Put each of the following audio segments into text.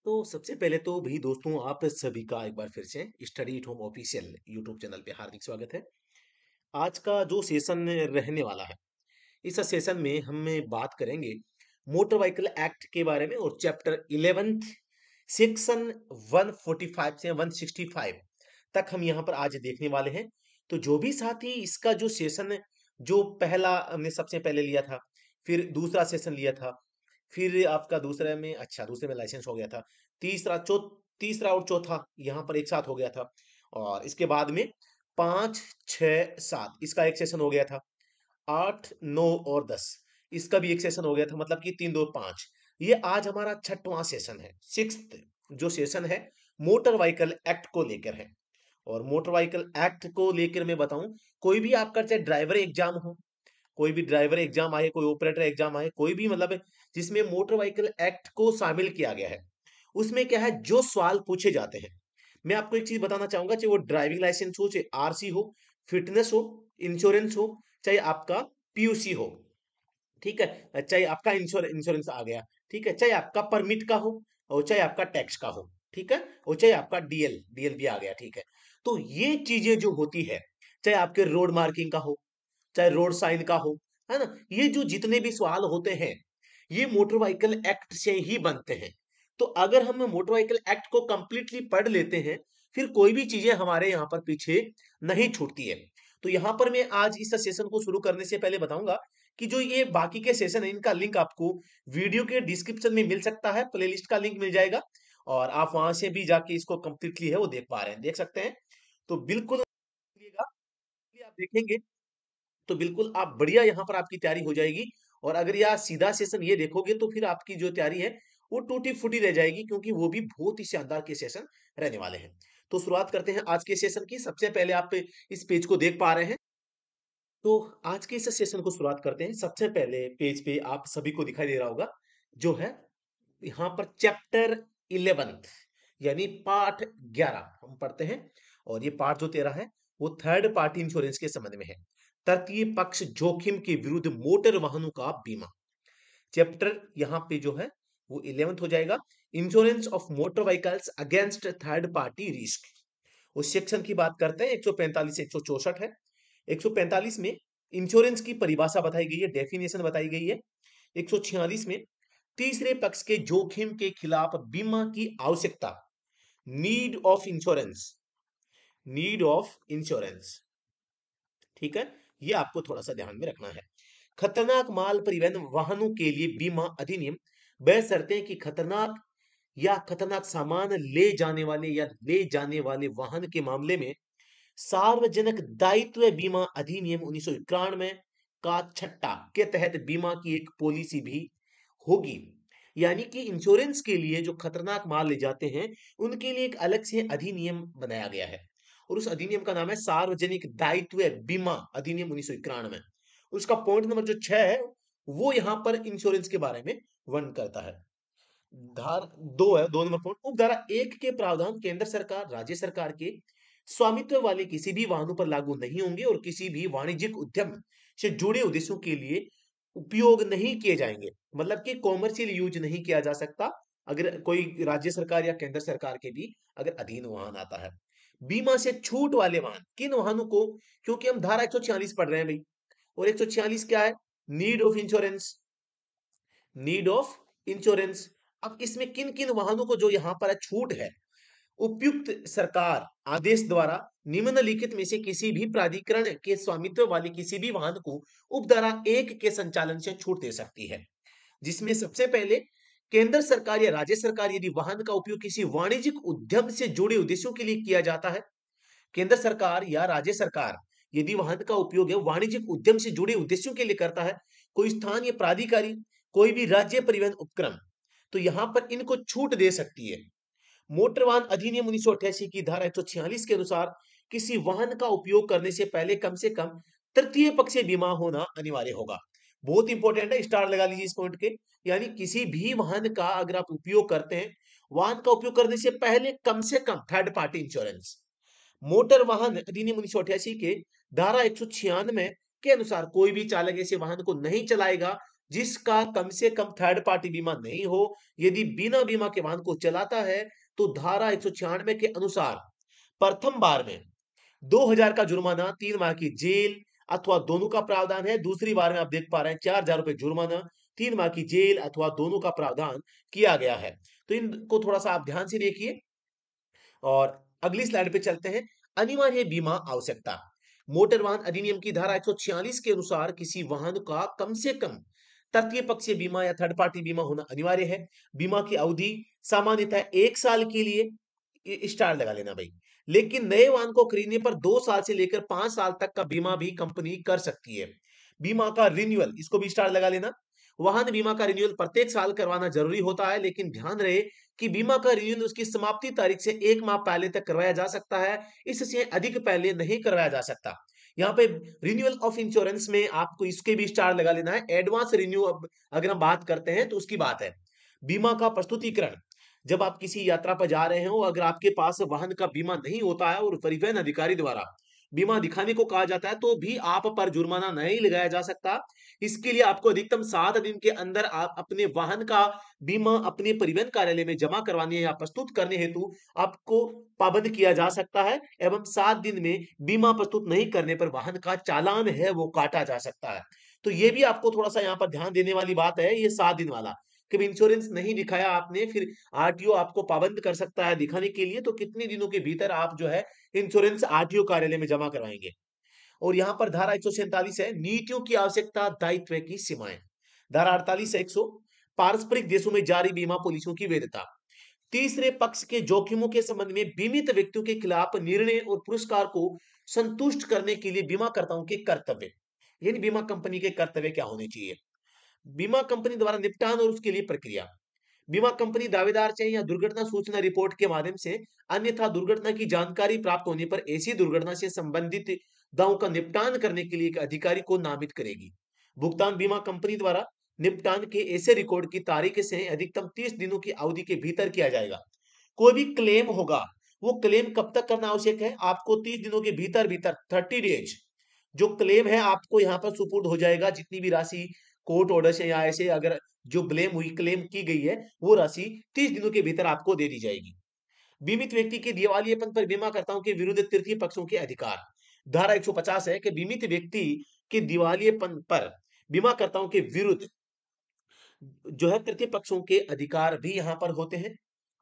तो सबसे पहले तो भी दोस्तों आप सभी का एक बार फिर से study at home official YouTube channel पे हार्दिक स्वागत है। आज का जो सेशन रहने वाला है, इस सेशन में हम बात करेंगे मोटर व्हीकल एक्ट के बारे में और चैप्टर 11 सेक्शन 145 से 165 तक हम यहाँ पर आज देखने वाले हैं। तो जो भी साथी इसका जो सेशन जो पहला हमने सबसे पहले लिया था, फिर दूसरा सेशन लिया था, फिर आपका दूसरे में लाइसेंस हो गया था, तीसरा और चौथा यहाँ पर एक साथ हो गया था, और इसके बाद में 5, 6, 7 इसका एक सेशन हो गया था, 8, 9 और 10 इसका भी एक सेशन हो गया था, मतलब कि 3, 2, 5 ये आज हमारा छठवां सेशन है, सिक्स्थ जो सेशन है मोटर व्हीकल एक्ट को लेकर है। और मोटर व्हीकल एक्ट को लेकर मैं बताऊं, कोई भी आपका चाहे ड्राइवर एग्जाम हो, कोई भी ड्राइवर एग्जाम आए, कोई ऑपरेटर एग्जाम आए, कोई भी मतलब जिसमें मोटर व्हीकल एक्ट को शामिल किया गया है, उसमें क्या है जो सवाल पूछे जाते हैं। मैं आपको एक चीज बताना चाहूंगा, चाहे वो ड्राइविंग लाइसेंस हो, चाहे आरसी हो, फिटनेस हो, इंश्योरेंस हो, चाहे आपका पीयूसी हो, ठीक है, चाहे आपका इंश्योरेंस आ गया, ठीक है, चाहे आपका परमिट का हो, और चाहे आपका टैक्स का हो, ठीक है, और चाहे आपका डीएल भी आ गया, ठीक है। तो ये चीजें जो होती है, चाहे आपके रोड मार्किंग का हो, चाहे रोड साइन का हो, है ना, ये जो जितने भी सवाल होते हैं, ये मोटर व्हीकल एक्ट से ही बनते हैं। तो अगर हम मोटर व्हीकल एक्ट को कंप्लीटली पढ़ लेते हैं, फिर कोई भी चीजें हमारे यहाँ पर पीछे नहीं छूटती है। तो यहाँ पर मैं आज इस सेशन को शुरू करने से पहले बताऊंगा कि जो ये बाकी के सेशन है, इनका लिंक आपको वीडियो के डिस्क्रिप्शन में मिल सकता है, प्लेलिस्ट का लिंक मिल जाएगा, और आप वहां से भी जाके इसको कंप्लीटली है वो देख पा रहे हैं, देख सकते हैं। तो बिल्कुल आप देखेंगे तो बिल्कुल आप बढ़िया यहाँ पर आपकी तैयारी हो जाएगी। और अगर यह सीधा सेशन ये देखोगे तो फिर आपकी जो तैयारी है वो टूटी फूटी रह जाएगी, क्योंकि वो भी बहुत ही शानदार के सेशन रहने वाले हैं। तो शुरुआत करते हैं आज के सेशन की। सबसे पहले आप इस पेज को देख पा रहे हैं, तो आज के इस सेशन को शुरुआत करते हैं। सबसे पहले पेज पे आप सभी को दिखाई दे रहा होगा, जो है यहाँ पर चैप्टर 11 यानी पाठ 11 हम पढ़ते हैं। और ये पाठ जो 13 है वो थर्ड पार्टी इंश्योरेंस के संबंध में है। तृतीय पक्ष जोखिम के विरुद्ध मोटर वाहनों का बीमा, चैप्टर यहाँ पे जो है वो 11th हो जाएगा, insurance of motor vehicles against third party risk. उस सेक्शन की बात करते हैं, 145 से 164 है। 145 में इंश्योरेंस की परिभाषा बताई गई है, डेफिनेशन बताई गई है। 146 में तीसरे पक्ष के जोखिम के खिलाफ बीमा की आवश्यकता, need of insurance, need of insurance, ठीक है, ये आपको थोड़ा सा ध्यान में रखना है। खतरनाक माल परिवहन वाहनों के लिए बीमा अधिनियम, बशर्ते कि खतरनाक या खतरनाक सामान ले जाने वाले वाहन के मामले में सार्वजनिक दायित्व बीमा अधिनियम 1991 का छठा के तहत बीमा की एक पॉलिसी भी होगी। यानी कि इंश्योरेंस के लिए जो खतरनाक माल ले जाते हैं, उनके लिए एक अलग से अधिनियम बनाया गया है, और उस अधिनियम का नाम है सार्वजनिक दायित्व बीमा अधिनियम 1991। उसका पॉइंट नंबर जो 6 है, वो यहां पर इंश्योरेंस के बारे में वर्णन करता है। धार 2 है, 2 नंबर पॉइंट, उपधारा 1 के प्रावधान केंद्र सरकार, राज्य सरकार के स्वामित्व वाले किसी भी वाहनों पर लागू नहीं होंगे और किसी भी वाणिज्यिक उद्यम से जुड़े उद्देश्यों के लिए उपयोग नहीं किए जाएंगे। मतलब कि कॉमर्शियल यूज नहीं किया जा सकता अगर कोई राज्य सरकार या केंद्र सरकार के भी अगर अधीन वाहन आता है। बीमा से छूट वाले वाहन, किन वाहनों को, क्योंकि हम धारा 146 पढ़ रहे हैं भाई, और 146 क्या है, need of insurance, need of insurance. अब इसमें किन किन वाहनों को जो यहां पर छूट है, उपयुक्त सरकार आदेश द्वारा निम्नलिखित में से किसी भी प्राधिकरण के स्वामित्व वाले किसी भी वाहन को उपधारा 1 के संचालन से छूट दे सकती है। जिसमें सबसे पहले केंद्र सरकार या राज्य सरकार यदि वाहन का उपयोग किसी वाणिज्यिक उद्यम से जुड़े उद्देश्यों के लिए किया जाता है, केंद्र सरकार या राज्य सरकार यदि वाहन का उपयोग है वाणिज्यिक उद्यम से जुड़े उद्देश्यों के लिए करता है, कोई स्थान या प्राधिकारी, कोई भी राज्य परिवहन उपक्रम, तो यहां पर इनको छूट दे सकती है। मोटर वाहन अधिनियम 1988 की धारा 146 के अनुसार किसी वाहन का उपयोग करने से पहले कम से कम तृतीय पक्षीय बीमा होना अनिवार्य होगा। बहुत इंपॉर्टेंट है, स्टार लगा लीजिए इस पॉइंट के। यानी किसी भी वाहन का अगर आप उपयोग करते हैं, वाहन का उपयोग करने से पहले कम से come third party insurance. Motor वाहन अधिनियम 1988 के धारा 196 के अनुसार कोई भी चालक ऐसे वाहन को नहीं चलाएगा जिसका कम से कम थर्ड पार्टी बीमा नहीं हो, यदि बिना बीमा के वाहन को चलाता है तो धारा 196 के अनुसार प्रथम बार में 2000 का जुर्माना, 3 माह की जेल अथवा दोनों का प्रावधान है। दूसरी बार में आप देख पा रहे हैं 4000 रुपए जुर्माना, 3 माह की जेल अथवा दोनों का प्रावधान किया गया है। तो इनको थोड़ा सा आप ध्यान से देखिए और अगली स्लाइड पे चलते हैं। अनिवार्य बीमा आवश्यकता। मोटर वाहन अधिनियम की धारा 146 के अनुसार किसी वाहन का कम से कम तृतीय पक्षीय बीमा या थर्ड पार्टी बीमा होना अनिवार्य है। बीमा की अवधि सामान्यतः 1 साल के लिए स्टार लगा लेना भाई, लेकिन नए वाहन को खरीदने पर 2 साल से लेकर 5 साल तक का बीमा भी कंपनी कर सकती है। बीमा का रिन्यूअल, इसको भी स्टार लगा लेना। वाहन बीमा का रिन्यूअल प्रत्येक साल करवाना जरूरी होता है, लेकिन ध्यान रहे कि बीमा का रिन्यूअल उसकी समाप्ति तारीख से 1 माह पहले तक करवाया जा सकता है, इससे अधिक पहले नहीं करवाया जा सकता। यहाँ पे रिन्यूअल ऑफ इंश्योरेंस में आपको इसके भी स्टार लगा लेना है। एडवांस रिन्यू अगर हम बात करते हैं तो उसकी बात है। बीमा का प्रस्तुतिकरण, जब आप किसी यात्रा पर जा रहे हो, अगर आपके पास वाहन का बीमा नहीं होता है और परिवहन अधिकारी द्वारा बीमा दिखाने को कहा जाता है तो भी आप पर जुर्माना नहीं लगाया जा सकता। इसके लिए आपको अधिकतम 7 दिन के अंदर आप अपने वाहन का बीमा अपने परिवहन कार्यालय में जमा करवाने या प्रस्तुत करने हेतु आपको पाबंद किया जा सकता है एवं 7 दिन में बीमा प्रस्तुत नहीं करने पर वाहन का चालान है वो काटा जा सकता है। तो ये भी आपको थोड़ा सा यहाँ पर ध्यान देने वाली बात है, ये 7 दिन वाला कि इंश्योरेंस नहीं दिखाया आपने, फिर आरटीओ आपको पाबंद कर सकता है दिखाने के लिए, तो कितने दिनों के भीतर आप जो है इंश्योरेंस आरटीओ कार्यालय में जमा करवाएंगे। और यहां पर धारा 147 है, नीतियों की आवश्यकता, दायित्व की सीमाएं। धारा 48 से 100, पारस्परिक देशों में जारी बीमा पॉलिसियों की वैधता। तीसरे पक्ष के जोखिमों के संबंध में बीमित व्यक्तियों के खिलाफ निर्णय और पुरस्कार को संतुष्ट करने के लिए बीमाकर्ताओं के कर्तव्य, यानी बीमा कंपनी के कर्तव्य क्या होने चाहिए। बीमा कंपनी द्वारा निपटान और उसके लिए प्रक्रिया। बीमा कंपनी दावेदार से या दुर्घटना सूचना रिपोर्ट के माध्यम से अन्यथा दुर्घटना की जानकारी प्राप्त होने पर ऐसी दुर्घटना से संबंधित दावों का निपटान करने के लिए एक अधिकारी को नामित करेगी। भुगतान बीमा कंपनी द्वारा निपटान के ऐसे रिकॉर्ड की तारीख से अधिकतम 30 दिनों की अवधि के भीतर किया जाएगा। कोई भी क्लेम होगा, वो क्लेम कब तक करना आवश्यक है, आपको 30 दिनों के भीतर भीतर 30 डेज जो क्लेम है आपको यहाँ पर सुपुर्द हो जाएगा। जितनी भी राशि कोर्ट ऑर्डर से या ऐसे अगर जो ब्लेम हुई क्लेम की गई है वो राशि 30 दिनों के भीतर आपको दे दी जाएगी। बीमित व्यक्ति के दिवालियेपन पर बीमाकर्ताओं के विरुद्ध तृतीय पक्षों के अधिकार। धारा 150 है कि बीमित व्यक्ति के दिवालियेपन पर बीमाकर्ताओं के विरुद्ध जो है तृतीय पक्षों के अधिकार भी यहाँ पर होते हैं।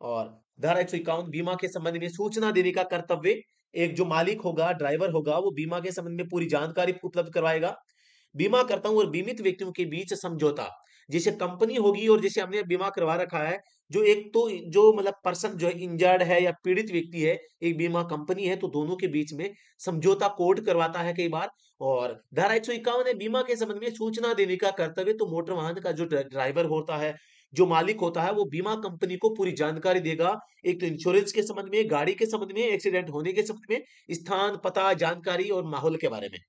और धारा 151, बीमा के संबंध में सूचना देने का कर्तव्य। एक जो मालिक होगा, ड्राइवर होगा, वो बीमा के संबंध में पूरी जानकारी उपलब्ध करवाएगा। बीमाकर्ताओं और बीमित व्यक्तियों के बीच समझौता, जैसे कंपनी होगी और जैसे हमने बीमा करवा रखा है, जो एक तो जो मतलब पर्सन जो है इंजर्ड है या पीड़ित व्यक्ति है, एक बीमा कंपनी है, तो दोनों के बीच में समझौता कोर्ट करवाता है कई बार। और धारा 151 है, बीमा के संबंध में सूचना देने का कर्तव्य। तो मोटर वाहन का जो ड्राइवर होता है, जो मालिक होता है, वो बीमा कंपनी को पूरी जानकारी देगा। एक तो इंश्योरेंस के संबंध में, गाड़ी के संबंध में, एक्सीडेंट होने के संबंध में, स्थान पता जानकारी और माहौल के बारे में।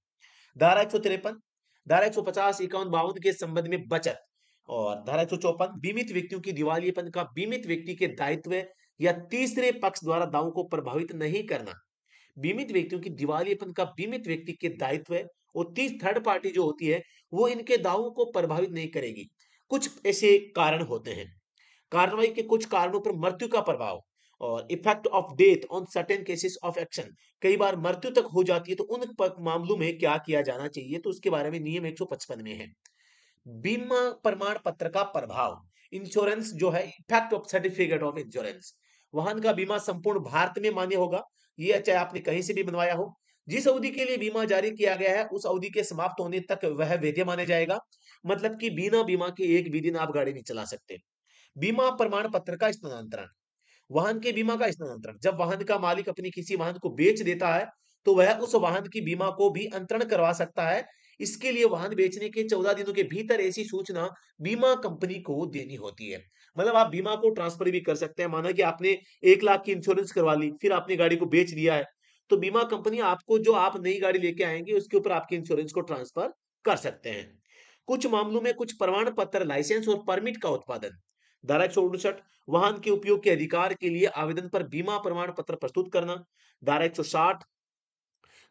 धारा 153, धारा 150, 51, 52 के संबंध में बचत। और धारा 154, बीमित व्यक्तियों की दिवालियेपन का बीमित व्यक्ति के दायित्व या तीसरे पक्ष द्वारा दावों को प्रभावित नहीं करना। बीमित व्यक्तियों की दिवालियेपन का बीमित व्यक्ति के दायित्व है और तीस थर्ड पार्टी जो होती है वो इनके दावों को प्रभावित नहीं करेगी। कुछ ऐसे कारण होते हैं। कार्रवाई के कुछ कारणों पर मृत्यु का प्रभाव और effect of death on certain cases of action. कई बार मृत्यु तक हो जाती है तो उन मामलों में क्या किया जाना चाहिए, तो उसके बारे में नियम 155 में है। बीमा प्रमाण पत्र का प्रभाव, इंश्योरेंस जो है, effect of certificate of insurance. वाहन का बीमा संपूर्ण भारत में मान्य होगा, ये चाहे आपने कहीं से भी बनवाया हो। जिस अवधि के लिए बीमा जारी किया गया है उस अवधि के समाप्त होने तक वह वैध माना जाएगा। मतलब कि बिना बीमा के एक भी दिन आप गाड़ी नहीं चला सकते। बीमा प्रमाण पत्र का स्थानांतरण, वाहन के बीमा का स्थानांतरण, जब वाहन का मालिक अपनी किसी वाहन को बेच देता है तो वह उस वाहन की बीमा को भी अंतरण करवा सकता है। इसके लिए वाहन बेचने के 14 दिनों के भीतर ऐसी सूचना बीमा कंपनी को देनी होती है। मतलब आप बीमा को ट्रांसफर भी कर सकते हैं। माना कि आपने 1 लाख की इंश्योरेंस करवा ली, फिर आपने गाड़ी को बेच दिया है, तो बीमा कंपनी आपको जो आप नई गाड़ी लेके आएंगे उसके ऊपर आपके इंश्योरेंस को ट्रांसफर कर सकते हैं। कुछ मामलों में कुछ प्रमाण पत्र, लाइसेंस और परमिट का उत्पादन। धारा 159, वाहन के उपयोग के अधिकार के लिए आवेदन पर बीमा प्रमाण पत्र प्रस्तुत करना। धारा 160,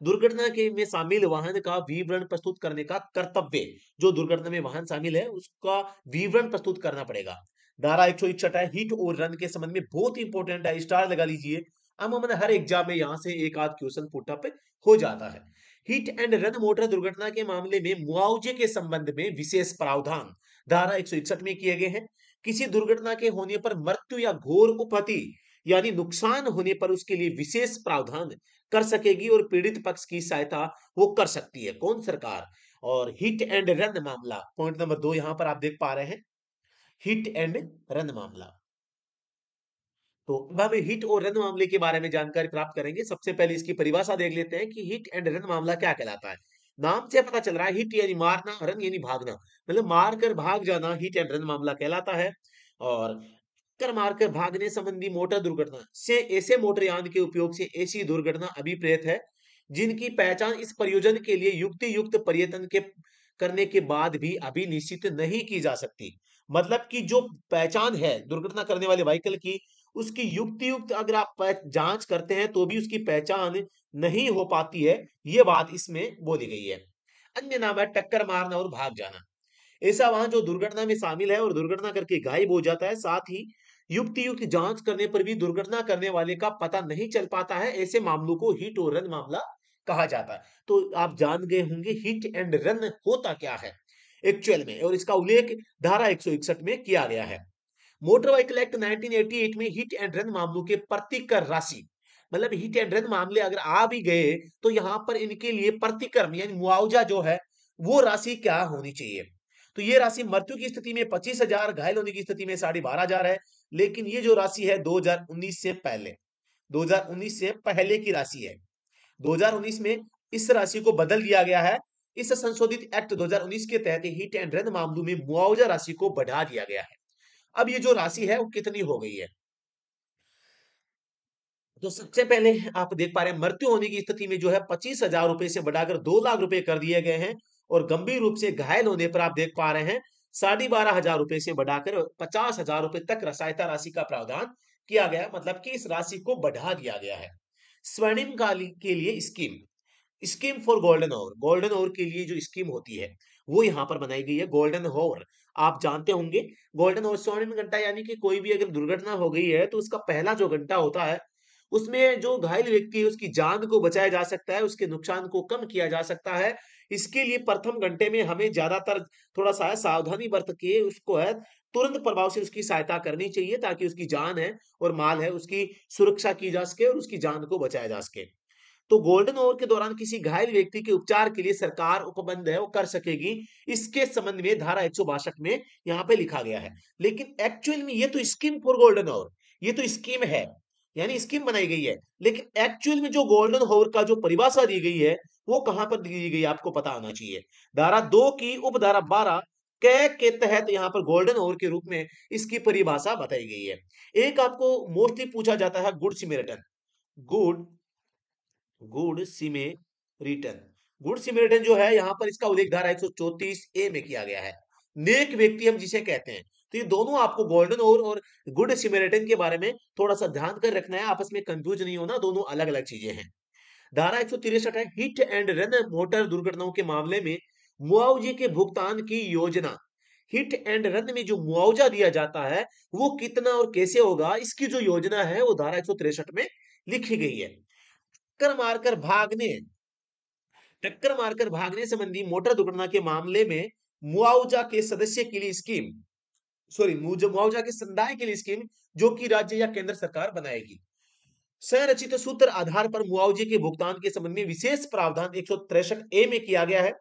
दुर्घटना के में शामिल वाहन का विवरण प्रस्तुत करने का कर्तव्य, जो दुर्घटना में वाहन शामिल है उसका विवरण प्रस्तुत करना पड़ेगा। धारा 161 है, हिट और रन के संबंध में बहुत इंपॉर्टेंट है, स्टार लगा लीजिए। अमूमन हर एग्जाम में यहाँ से एक आध क्वेश्चन पुट अप हो जाता है। हिट एंड रन मोटर दुर्घटना के मामले में मुआवजे के संबंध में विशेष प्रावधान धारा 161 में किए गए हैं। किसी दुर्घटना के होने पर मृत्यु या घोर उपहति यानी नुकसान होने पर उसके लिए विशेष प्रावधान कर सकेगी और पीड़ित पक्ष की सहायता वो कर सकती है। कौन? सरकार। और हिट एंड रन मामला, पॉइंट नंबर 2 यहां पर आप देख पा रहे हैं, हिट एंड रन मामला। तो अब हम हिट और रन मामले के बारे में जानकारी प्राप्त करेंगे। सबसे पहले इसकी परिभाषा देख लेते हैं कि हिट एंड रन मामला क्या कहलाता है। नाम से पता चल रहा है, हिट यानी मारना, रन यानी भागना, मतलब मार कर भाग जाना हिट एंड रन मामला कहलाता है। और टक्कर मारकर भागने संबंधी मोटर दुर्घटना से ऐसे मोटर यान के उपयोग से ऐसी दुर्घटना अभिप्रेत है जिनकी पहचान इस प्रयोजन के लिए युक्ति युक्त प्रयत्न के करने के बाद भी अभी निश्चित नहीं की जा सकती। मतलब कि जो पहचान है दुर्घटना करने वाले व्हीकल की, उसकी युक्ति युक्त अगर आप जांच करते हैं तो भी उसकी पहचान नहीं हो पाती है, ये बात इसमें बोली गई है। अन्य नाम है टक्कर मारना और भाग जाना। ऐसा वाहन जो दुर्घटना में शामिल है और दुर्घटना करके गायब हो जाता है, साथ ही युक्ति युक्त जांच करने पर भी दुर्घटना करने वाले का पता नहीं चल पाता है, ऐसे मामलों को हिट और रन मामला कहा जाता है। तो आप जान गए होंगे हिट एंड रन होता क्या है एक्चुअल में, और इसका उल्लेख धारा 161 में किया गया है। मोटर व्हीकल एक्ट 1988 में हिट एंड रन मामलों के प्रतिकर राशि, मतलब हिट एंड रन मामले अगर आ भी गए तो यहां पर इनके लिए प्रतिक्रम यानी मुआवजा जो है वो राशि क्या होनी चाहिए। तो ये राशि मृत्यु की स्थिति में 25,000, घायल होने की स्थिति में 12,500 है। लेकिन ये जो राशि है 2019 से पहले, 2019 से पहले की राशि है। 2019 में इस राशि को बदल दिया गया है। इस संशोधित एक्ट 2019 के तहत हिट एंड रन मामलों में मुआवजा राशि को बढ़ा दिया गया है। अब ये जो राशि है वो कितनी हो गई है, तो सबसे पहले आप देख पा रहे हैं मृत्यु होने की स्थिति में जो है 25,000 रुपए से बढ़ाकर 2 लाख रुपए कर दिए गए हैं। और गंभीर रूप से घायल होने पर आप देख पा रहे हैं 12,500 रुपए से बढ़ाकर 50,000 रुपए तक सहायता राशि का प्रावधान किया गया है। मतलब कि इस राशि को बढ़ा दिया गया है। स्वर्णिम काल के लिए scheme, scheme for golden over, golden over के लिए जो स्कीम होती है वो यहाँ पर बनाई गई है। गोल्डन ओवर आप जानते होंगे, गोल्डन ओवर स्वर्णिम घंटा, यानी कि कोई भी अगर दुर्घटना हो गई है तो उसका पहला जो घंटा होता है उसमें जो घायल व्यक्ति है उसकी जान को बचाया जा सकता है, उसके नुकसान को कम किया जा सकता है। इसके लिए प्रथम घंटे में हमें ज्यादातर थोड़ा सा सावधानी बरत के उसको है तुरंत प्रभाव से उसकी सहायता करनी चाहिए, ताकि उसकी जान है और माल है उसकी सुरक्षा की जा सके और उसकी जान को बचाया जा सके। तो गोल्डन ओवर के दौरान किसी घायल व्यक्ति के उपचार के लिए सरकार उपबंध है वो कर सकेगी। इसके संबंध में धारा 162 में यहाँ पे लिखा गया है। लेकिन एक्चुअल में ये तो स्कीम फॉर गोल्डन ओवर, ये तो स्कीम है, यानी स्कीम बनाई गई है। लेकिन एक्चुअल में जो गोल्डन ओवर का जो परिभाषा दी गई है वो कहां पर दी गई है आपको पता होना चाहिए। धारा 2 की उपधारा 12 कै के तहत यहाँ पर गोल्डन ओवर के रूप में इसकी परिभाषा बताई गई है। एक आपको मोस्टली पूछा जाता है गुड सिमेरिटन, गुड गुड सिमेरिटन, गुड सिमेरिटन जो है यहाँ पर इसका उल्लेख धारा 134 ए में किया गया है। नेक व्यक्ति हम जिसे कहते हैं। तो ये दोनों आपको गोल्डन और गुड सिमेरिटन के बारे में थोड़ा सा ध्यान कर रखना है, आपस में कंफ्यूज नहीं होना, दोनों अलग अलग चीजें हैं। धारा 163 है, हिट एंड रन मोटर दुर्घटनाओं के मामले में मुआवजे के भुगतान की योजना। हिट एंड रन में जो मुआवजा दिया जाता है वो कितना और कैसे होगा, इसकी जो योजना है वो धारा 163 में लिखी गई है। टक्कर मारकर भागने, टक्कर मारकर भागने संबंधी मोटर दुर्घटना के मामले में मुआवजा के सदस्य के लिए स्कीम, सॉरी मुआवजा के संदाय के लिए स्कीम जो कि राज्य या केंद्र सरकार बनाएगी। संरचित सूत्र आधार पर मुआवजे के भुगतान के संबंध में विशेष प्रावधान 163 ए में किया गया है।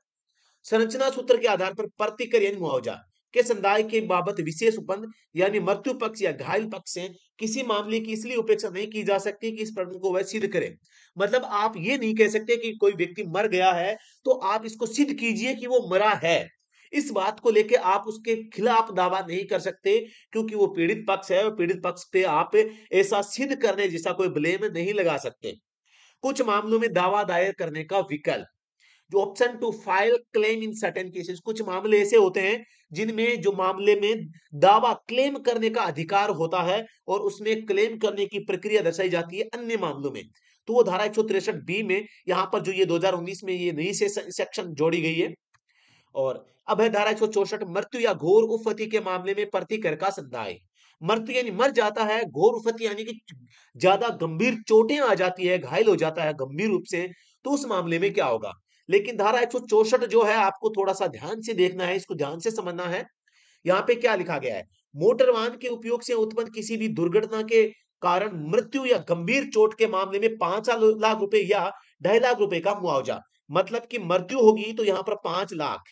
संरचना सूत्र के आधार पर प्रतिकर यानी मुआवजा के संदाय के बाबत विशेष उपबंध यानी मृत्यु पक्ष या घायल पक्ष से किसी मामले की इसलिए उपेक्षा नहीं की जा सकती कि इस प्रकरण को वह सिद्ध करे। मतलब आप ये नहीं कह सकते कि कोई व्यक्ति मर गया है तो आप इसको सिद्ध कीजिए कि वो मरा है, इस बात को लेके आप उसके खिलाफ दावा नहीं कर सकते, क्योंकि वो पीड़ित पक्ष है और पीड़ित पक्ष पे आप ऐसा सिद्ध करने जैसा कोई ब्लेम नहीं लगा सकते। कुछ मामलों में दावा दायर करने का विकल्प, जो option to file claim in certain cases, कुछ मामले ऐसे होते हैं जिनमें जो मामले में दावा क्लेम करने का अधिकार होता है और उसमें क्लेम करने की प्रक्रिया दर्शाई जाती है अन्य मामलों में। तो वो धारा 163 बी में यहाँ पर जो ये 2019 में ये नई सेक्शन जोड़ी गई है। और अब है धारा 164, मृत्यु या घोर उपपत्ति के मामले में प्रतिकर का संदाय। मृत्यु यानी मर जाता है, घोर उपपत्ति यानी कि ज्यादा गंभीर चोटें आ जाती है, घायल हो जाता है गंभीर रूप से, तो उस मामले में क्या होगा। लेकिन धारा 164 जो है आपको थोड़ा सा ध्यान से देखना है, इसको ध्यान से समझना है। यहाँ पे क्या लिखा गया है, मोटर वाहन के उपयोग से उत्पन्न किसी भी दुर्घटना के कारण मृत्यु या गंभीर चोट के मामले में 5 लाख रुपए या 2.5 लाख रुपए का मुआवजा। मतलब कि मृत्यु होगी तो यहाँ पर 5 लाख,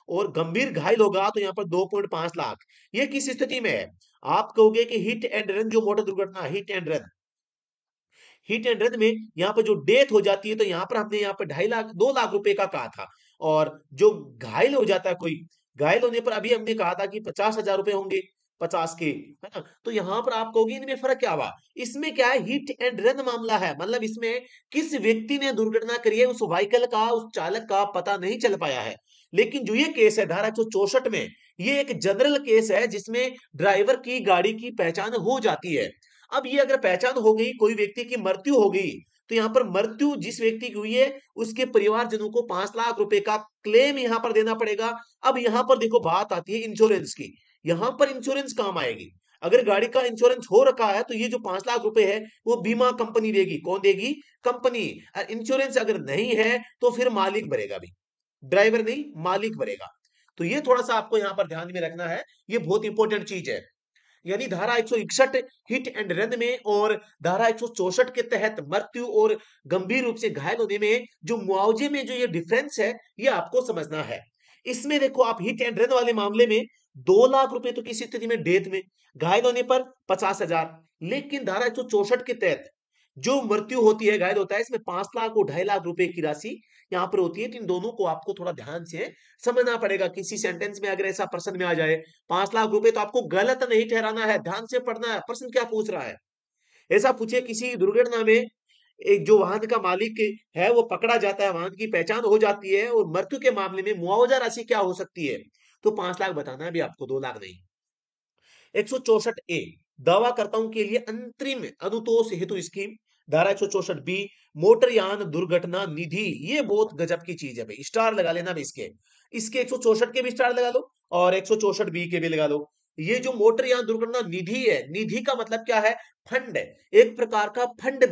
और गंभीर घायल होगा तो यहाँ पर 2.5 लाख। ये किस स्थिति में है, आप कहोगे कि हिट एंड रन जो मोटर दुर्घटना, हिट एंड रन में यहाँ पर जो डेथ हो जाती है, तो यहाँ पर हमने यहाँ पर 2.5 लाख 2 लाख रुपए का कहा था। और जो घायल हो जाता है कोई, घायल होने पर अभी हमने कहा था कि 50,000 रुपए होंगे, 50 के, है ना। तो यहाँ पर आप कहोगे इनमें फर्क क्या हुआ। इसमें क्या है, हिट एंड रन मामला है, मतलब इसमें किस व्यक्ति ने दुर्घटना करी है, उस व्हीकल का, उस चालक का पता नहीं चल पाया है। लेकिन जो ये केस है धारा 164 में, ये एक जनरल केस है जिसमें ड्राइवर की गाड़ी की पहचान हो जाती है। अब ये अगर पहचान हो गई, कोई व्यक्ति की मृत्यु हो गई, तो यहाँ पर मृत्यु जिस व्यक्ति की हुई है उसके परिवारजनों को 5 लाख रुपए का क्लेम यहाँ पर देना पड़ेगा। अब यहाँ पर देखो बात आती है इंश्योरेंस की, यहाँ पर इंश्योरेंस काम आएगी। अगर गाड़ी का इंश्योरेंस हो रखा है तो ये जो 5 लाख रुपए है वो बीमा कंपनी देगी। कौन देगी, कंपनी। और इंश्योरेंस अगर नहीं है तो फिर मालिक भरेगा, भी ड्राइवर नहीं, मालिक भरेगा। तो ये थोड़ा सा आपको यहाँ पर ध्यान में रखना है, ये बहुत इंपॉर्टेंट चीज है। यानी धारा 161 हिट एंड रन में और धारा 164 के तहत मृत्यु और गंभीर रूप से घायल होने में जो मुआवजे में जो ये डिफरेंस है, ये आपको समझना है। इसमें देखो आप हिट एंड रन वाले मामले में 2 लाख रुपए तो किसी स्थिति में डेथ में, घायल होने पर 50,000। लेकिन धारा 164 के तहत जो मृत्यु होती है, घायल होता है, इसमें 5 लाख और 2.5 लाख रुपए की राशि यहाँ पर होती है। तो इन दोनों को आपको थोड़ा ध्यान से समझना पड़ेगा। किसी सेंटेंस में अगर ऐसा प्रश्न में आ जाए 5 लाख रुपए, तो आपको गलत नहीं ठहराना है, ध्यान से पढ़ना है प्रश्न क्या पूछ रहा है। ऐसा पूछे किसी दुर्घटना में एक जो वाहन का मालिक है वो पकड़ा जाता है, वाहन की पहचान हो जाती है, और मृत्यु के मामले में मुआवजा राशि क्या हो सकती है, तो 5 लाख बताना है भी आपको, 2 लाख नहीं। 164 ए, दावाकर्ताओं के लिए अंतरिम अनुतोष हेतु स्कीम। धारा 164 बी, मोटरयान दुर्घटना निधि। ये बहुत गजब की चीज है भाई, स्टार लगा लेना भाई इसके, 164 के भी स्टार लगा लो और 164 बी के भी लगा लो। ये जो मोटरयान दुर्घटना निधि है, निधि का मतलब क्या है, फंड है, एक प्रकार का फंड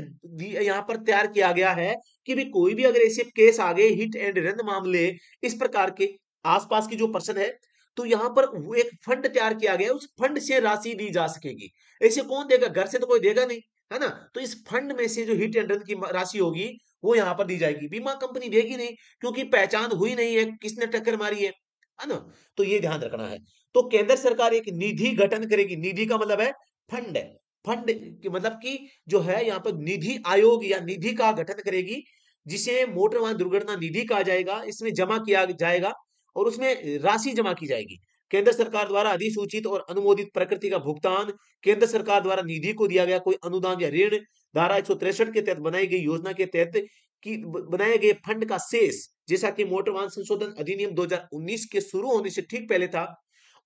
यहाँ पर तैयार किया गया है कि भी कोई भी अगर ऐसे केस आ गए, हिट एंड रन मामले इस प्रकार के आसपास की जो पर्सन है, तो यहाँ पर वो एक फंड तैयार किया गया है, उस फंड से राशि दी जा सकेगी। ऐसे कौन देगा, घर से तो कोई देगा नहीं, है ना। तो इस फंड में से जो हिट एंड रन की राशि होगी वो यहाँ पर दी जाएगी, बीमा कंपनी देगी नहीं, क्योंकि पहचान हुई नहीं है किसने टक्कर मारी है ना। तो ये ध्यान रखना है। तो केंद्र सरकार एक निधि गठन करेगी, निधि का मतलब है फंड, फंड की मतलब कि जो है यहाँ पर निधि आयोग या निधि का गठन करेगी, जिसे मोटर वाहन दुर्घटना निधि कहा जाएगा। इसमें जमा किया जाएगा और उसमें राशि जमा की जाएगी। केंद्र सरकार द्वारा अधिसूचित और अनुमोदित प्रकृति का भुगतान, केंद्र सरकार द्वारा निधि को दिया गया कोई अनुदान या ऋण, धारा 163 के तहत बनाई गई योजना के तहत की बनाए गए फंड का शेष, जैसा कि मोटर वाहन संशोधन अधिनियम 2019 के शुरू होने से ठीक पहले था,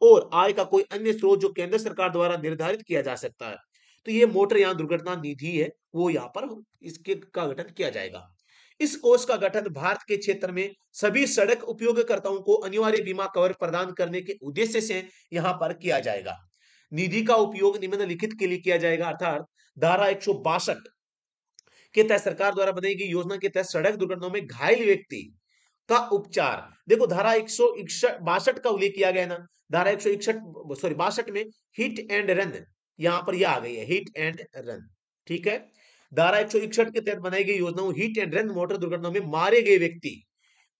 और आय का कोई अन्य स्रोत जो केंद्र सरकार द्वारा निर्धारित किया जा सकता है। तो ये मोटर यान दुर्घटना निधि है, वो यहाँ पर इसके का गठन किया जाएगा। इस कोष का गठन भारत के क्षेत्र में सभी सड़क उपयोगकर्ताओं को अनिवार्य बीमा कवर प्रदान करने के उद्देश्य से यहाँ पर किया जाएगा। निधि का उपयोग निम्नलिखित के लिए किया जाएगा, अर्थात धारा 162 के तहत सरकार द्वारा बनाई गई योजना के तहत सड़क दुर्घटनाओं में घायल व्यक्ति का उपचार। देखो धारा 162 का उल्लेख किया गया ना, धारा 161 सॉरी 62 में हिट एंड रन, यहां पर यह आ गई है हिट एंड रन, ठीक है। धारा 161 के तहत बनाई गई योजनाओं हिट एंड रन मोटर दुर्घटनाओं में मारे गए व्यक्ति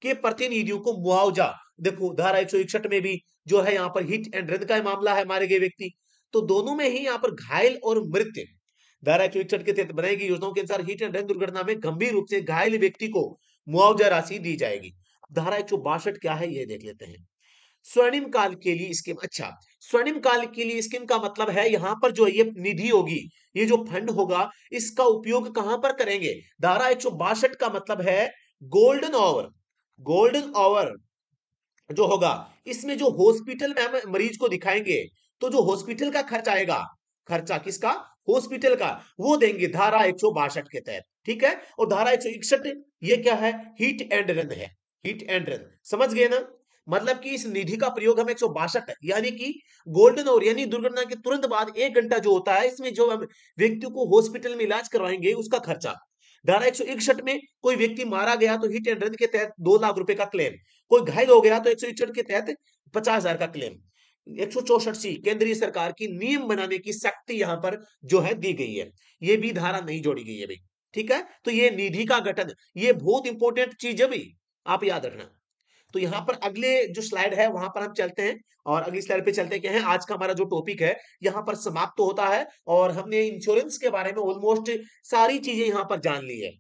के प्रतिनिधियों को मुआवजा। देखो धारा 161 में भी जो है यहाँ पर हिट एंड रन का मामला है, मारे गए व्यक्ति, तो दोनों में ही यहाँ पर घायल और मृत्यु। धारा 161 के तहत बनाई गई योजनाओं के अनुसार हिट एंड रन दुर्घटना में गंभीर रूप से घायल व्यक्ति को मुआवजा राशि दी जाएगी। धारा 162 क्या है ये देख लेते हैं। स्वर्णिम काल के लिए स्कीम, अच्छा स्वर्णिम काल के लिए स्कीम का मतलब है यहाँ पर जो ये निधि होगी, ये जो फंड होगा, इसका उपयोग कहां पर करेंगे। धारा 162 का मतलब है गोल्डन आवर, गोल्डन आवर जो होगा, इसमें जो हॉस्पिटल में हम मरीज को दिखाएंगे, तो जो हॉस्पिटल का खर्च आएगा, खर्चा किसका? हॉस्पिटल का। वो देंगे धारा 162 के तहत, ठीक है। और धारा 161 ये क्या है? हिट एंड रन है। हिट एंड रन, समझ गए ना? मतलब कि इस निधि का प्रयोग हम 162 यानी कि गोल्डन आवर यानी दुर्घटना के तुरंत बाद 1 घंटा जो होता है, इसमें जो हम व्यक्ति को हॉस्पिटल में इलाज करवाएंगे उसका खर्चा। धारा 161 में कोई व्यक्ति मारा गया तो हिट एंड रन के तहत 2 लाख रुपए का क्लेम। कोई घायल हो गया तो 161 के तहत 50,000 का क्लेम। 164 सी केंद्रीय सरकार की नियम बनाने की शक्ति यहां पर जो है दी गई है। ये भी धारा नहीं जोड़ी गई है भाई, ठीक है। तो ये निधि का गठन, ये बहुत इंपॉर्टेंट चीज है भाई, आप याद रखना। तो यहाँ पर अगले जो स्लाइड है वहां पर हम चलते हैं और अगली स्लाइड पे चलते हैं। आज का हमारा जो टॉपिक है यहाँ पर समाप्त तो होता है और हमने इंश्योरेंस के बारे में ऑलमोस्ट सारी चीजें यहाँ पर जान ली है,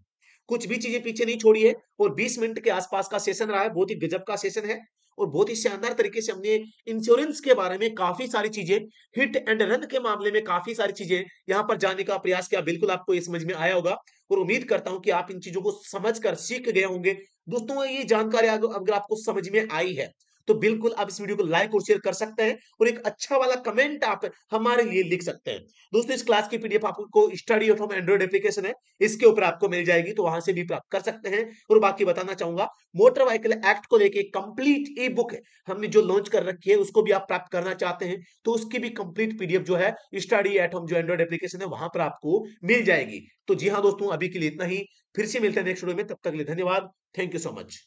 कुछ भी चीजें पीछे नहीं छोड़ी है। और 20 मिनट के आसपास का सेशन रहा है, बहुत ही गजब का सेशन है और बहुत ही शानदार तरीके से हमने इंश्योरेंस के बारे में काफी सारी चीजें, हिट एंड रन के मामले में काफी सारी चीजें यहाँ पर जानने का प्रयास किया। बिल्कुल आपको ये समझ में आया होगा और उम्मीद करता हूं कि आप इन चीजों को समझकर सीख गए होंगे। दोस्तों ये जानकारी अगर आपको समझ में आई है तो बिल्कुल आप इस वीडियो को लाइक और शेयर कर सकते हैं और एक अच्छा वाला कमेंट आप हमारे लिए लिख सकते हैं। दोस्तों इस क्लास की पीडीएफ आपको study at home Android application है, इसके ऊपर आपको मिल जाएगी, तो वहां से भी प्राप्त कर सकते हैं। और बाकी बताना चाहूंगा, मोटर व्हीकल एक्ट को लेके कंप्लीट ई बुक हमने जो लॉन्च कर रखी है उसको भी आप प्राप्त करना चाहते हैं तो उसकी भी कंप्लीट पीडीएफ जो है स्टडी एट होम जो एंड्रॉइड एप्लीकेशन है वहां पर आपको मिल जाएगी। तो जी हाँ दोस्तों, अभी के लिए इतना ही। फिर से मिलते हैं नेक्स्ट वीडियो में, तब तक के लिए धन्यवाद। Thank you so much.